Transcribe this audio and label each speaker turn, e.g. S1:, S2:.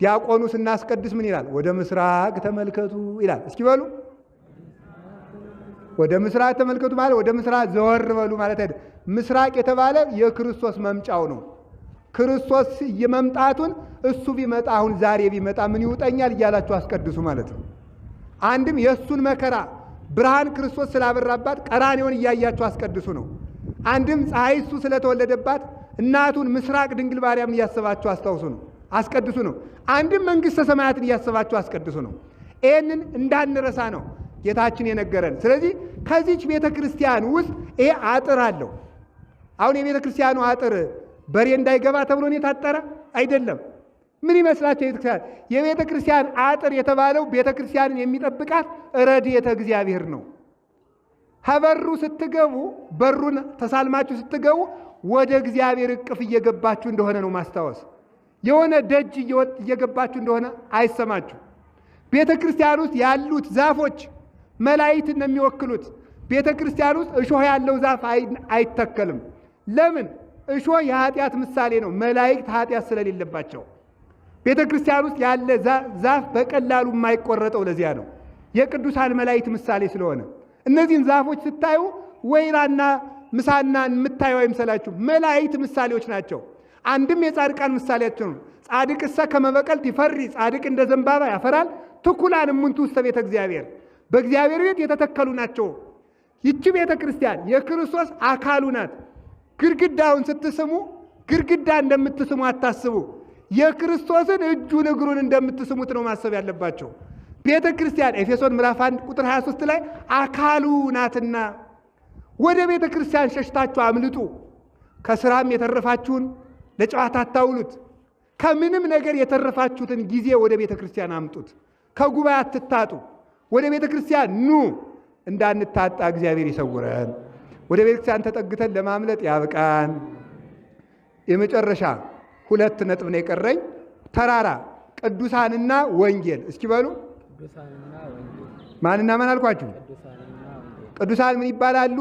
S1: ዲያቆኑ ስናስቀድስ ምን ይላል? ወደ ምስራቅ ተመልከቱ ይላል። እስኪ በሉ ወደ ምስራቅ ተመልከቱ ማለት ወደ ምስራቅ ዘወር በሉ ማለት አይደል። ምስራቅ የተባለ የክርስቶስ መምጫው ነው። ክርስቶስ የመምጣቱን እሱ ቢመጣ አሁን ዛሬ ቢመጣ ምን ይውጠኛል እያላችሁ አስቀድሱ ማለት ነው። አንድም የእሱን መከራ ብርሃን ክርስቶስ ስላበራባት ቀራንዮን እያያችሁ አስቀድሱ ነው። አንድም ፀሐይ እሱ ስለተወለደባት እናቱን ምስራቅ ድንግል ማርያምን እያሰባችሁ አስታውሱ ነው፣ አስቀድሱ ነው። አንድም መንግሥተ ሰማያትን እያሰባችሁ አስቀድሱ ነው። ይህንን እንዳንረሳ ነው ጌታችን የነገረን። ስለዚህ ከዚች ቤተ ክርስቲያን ውስጥ ይሄ አጥር አለው። አሁን የቤተ ክርስቲያኑ አጥር በሬ እንዳይገባ ተብሎ ነው የታጠረ አይደለም። ምን ይመስላችሁ? የቤተ ክርስቲያን አጥር የተባለው ቤተ ክርስቲያንን የሚጠብቃት ረድኤተ እግዚአብሔር ነው። ከበሩ ስትገቡ በሩን ተሳልማችሁ ስትገቡ ወደ እግዚአብሔር እቅፍ እየገባችሁ እንደሆነ ነው ማስታወስ። የሆነ ደጅ እየገባችሁ እንደሆነ አይሰማችሁ። ቤተ ክርስቲያን ውስጥ ያሉት ዛፎች መላእክትን ነው የሚወክሉት። ቤተ ክርስቲያን ውስጥ እሾህ ያለው ዛፍ አይተከልም። ለምን? እሾህ የኃጢአት ምሳሌ ነው። መላእክት ኃጢአት ስለሌለባቸው ቤተ ክርስቲያን ውስጥ ያለ ዛፍ በቀላሉ የማይቆረጠው ለዚያ ነው፣ የቅዱሳን መላእክት ምሳሌ ስለሆነ። እነዚህን ዛፎች ስታዩ ወይራና ምሳና የምታዩ አይምሰላችሁ፣ መላእክት ምሳሌዎች ናቸው። አንድም የጻድቃን ምሳሌያቸው ነው። ጻድቅሰ ከመ በቀልት ይፈሪ፣ ጻድቅ እንደ ዘንባባ ያፈራል። ትኩላን እሙንቱ ውስተ ቤተ እግዚአብሔር፣ በእግዚአብሔር ቤት የተተከሉ ናቸው። ይቺ ቤተ ክርስቲያን የክርስቶስ አካሉ ናት። ግድግዳውን ስትስሙ ግድግዳ እንደምትስሙ አታስቡ። የክርስቶስን እጁን እግሩን እንደምትስሙት ነው ማሰብ ያለባቸው። ቤተ ክርስቲያን ኤፌሶን ምዕራፍ 1 ቁጥር 23 ላይ አካሉ ናትና ወደ ቤተ ክርስቲያን ሸሽታችሁ አምልጡ። ከስራም የተረፋችሁን ለጨዋታ አታውሉት። ከምንም ነገር የተረፋችሁትን ጊዜ ወደ ቤተ ክርስቲያን አምጡት። ከጉባኤ አትታጡ። ወደ ቤተ ክርስቲያን ኑ። እንዳንታጣ እግዚአብሔር ይሰውረን። ወደ ቤተ ክርስቲያን ተጠግተን ለማምለጥ ያብቃን። የመጨረሻ 2 ነጥብ ነው የቀረኝ። ተራራ፣ ቅዱሳንና ወንጌል። እስኪ በሉ ማንና ማን አልኳችሁ? ቅዱሳን ምን ይባላሉ?